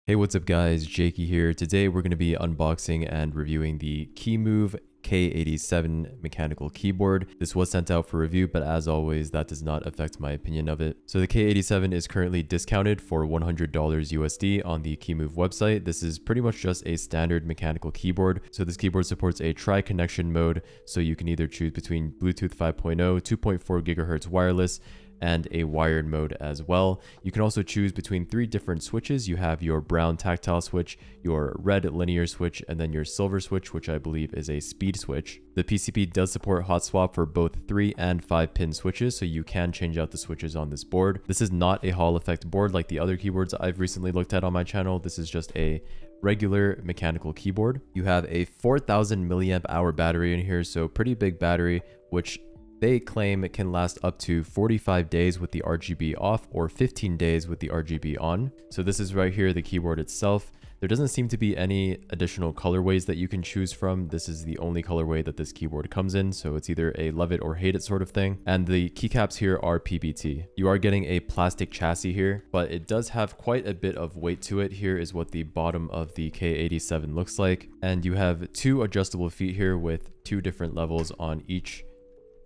Hey, what's up guys, Jakey here. Today we're going to be unboxing and reviewing the KeyMove K87 mechanical keyboard. This was sent out for review, but as always, that does not affect my opinion of it. So the K87 is currently discounted for $100 USD on the KeyMove website. This is pretty much just a standard mechanical keyboard. So this keyboard supports a tri-connection mode, so you can either choose between Bluetooth 5.0, 2.4 gigahertz wireless, and a wired mode as well. You can also choose between 3 different switches. You have your brown tactile switch, your red linear switch, and then your silver switch, which I believe is a speed switch. The PCB does support hot swap for both 3 and 5 pin switches, so you can change out the switches on this board. This is not a Hall effect board like the other keyboards I've recently looked at on my channel. This is just a regular mechanical keyboard. You have a 4000 milliamp hour battery in here, so pretty big battery, which they claim it can last up to 45 days with the RGB off or 15 days with the RGB on. So this is right here, the keyboard itself. There doesn't seem to be any additional colorways that you can choose from. This is the only colorway that this keyboard comes in, so it's either a love it or hate it sort of thing. And the keycaps here are PBT. You are getting a plastic chassis here, but it does have quite a bit of weight to it. Here is what the bottom of the K87 looks like. And you have 2 adjustable feet here with 2 different levels on each,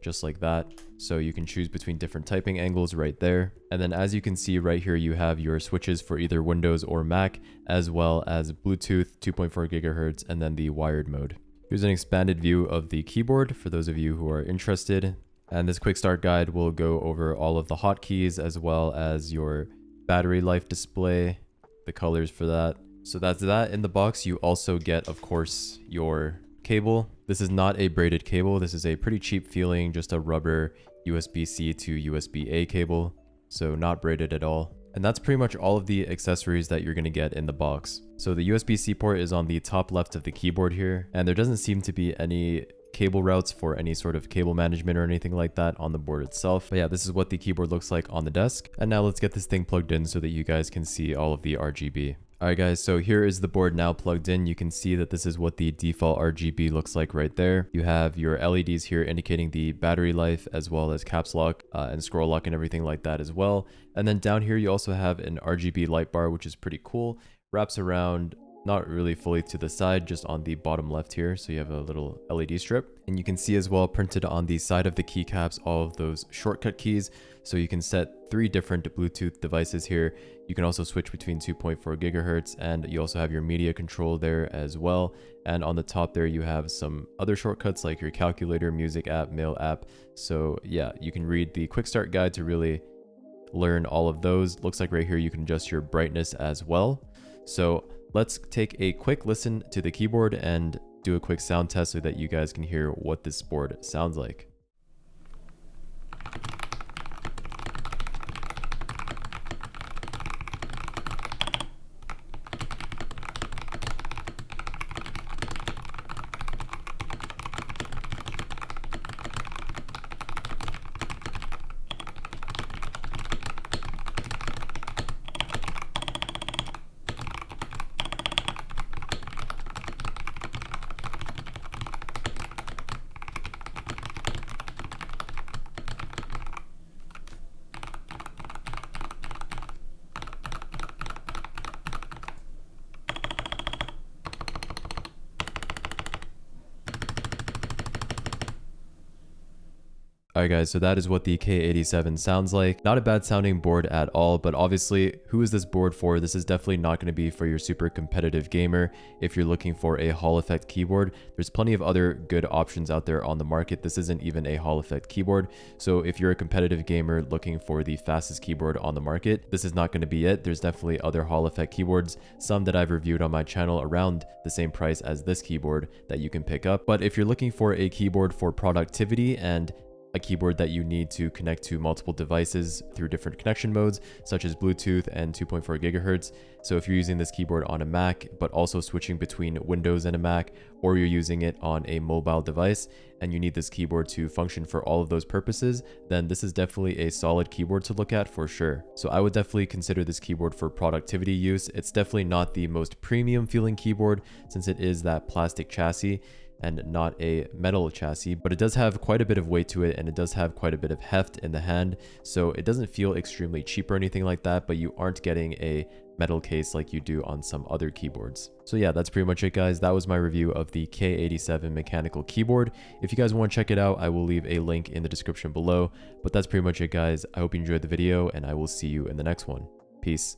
just like that. So you can choose between different typing angles right there. And then as you can see right here, you have your switches for either Windows or Mac, as well as Bluetooth 2.4 gigahertz, and then the wired mode. Here's an expanded view of the keyboard for those of you who are interested. And this quick start guide will go over all of the hotkeys as well as your battery life display, the colors for that. So that's that. In the box, you also get, of course, your cable. This is not a braided cable. This is a pretty cheap feeling, just a rubber USB-C to USB-A cable, so not braided at all. And that's pretty much all of the accessories that you're going to get in the box. So the USB-C port is on the top left of the keyboard here, and there doesn't seem to be any cable routes for any sort of cable management or anything like that on the board itself. But yeah, this is what the keyboard looks like on the desk. And now let's get this thing plugged in so that you guys can see all of the RGB. Alright guys, so here is the board now plugged in. You can see that this is what the default RGB looks like right there. You have your LEDs here indicating the battery life, as well as caps lock and scroll lock and everything like that as well. And then down here you also have an RGB light bar, which is pretty cool. Wraps around, not really fully to the side, just on the bottom left here. So you have a little LED strip. And you can see as well printed on the side of the keycaps all of those shortcut keys. So you can set 3 different Bluetooth devices here. You can also switch between 2.4 gigahertz, and you also have your media control there as well. And on the top there you have some other shortcuts like your calculator, music app, mail app. So yeah, you can read the quick start guide to really learn all of those. Looks like right here you can adjust your brightness as well. So let's take a quick listen to the keyboard and do a quick sound test so that you guys can hear what this board sounds like. Alright guys, so that is what the K87 sounds like. Not a bad sounding board at all, but obviously, who is this board for? This is definitely not going to be for your super competitive gamer. If you're looking for a Hall effect keyboard, there's plenty of other good options out there on the market. This isn't even a Hall effect keyboard. So if you're a competitive gamer looking for the fastest keyboard on the market, this is not going to be it. There's definitely other Hall effect keyboards, some that I've reviewed on my channel around the same price as this keyboard that you can pick up. But if you're looking for a keyboard for productivity and a keyboard that you need to connect to multiple devices through different connection modes, such as Bluetooth and 2.4 gigahertz. So if you're using this keyboard on a Mac, but also switching between Windows and a Mac, or you're using it on a mobile device, and you need this keyboard to function for all of those purposes, then this is definitely a solid keyboard to look at for sure. So I would definitely consider this keyboard for productivity use. It's definitely not the most premium feeling keyboard since it is that plastic chassis and not a metal chassis, but it does have quite a bit of weight to it and it does have quite a bit of heft in the hand. So it doesn't feel extremely cheap or anything like that, but you aren't getting a metal case like you do on some other keyboards. So yeah, that's pretty much it, guys. That was my review of the K87 mechanical keyboard. If you guys want to check it out, I will leave a link in the description below. But that's pretty much it, guys. I hope you enjoyed the video, and I will see you in the next one. Peace.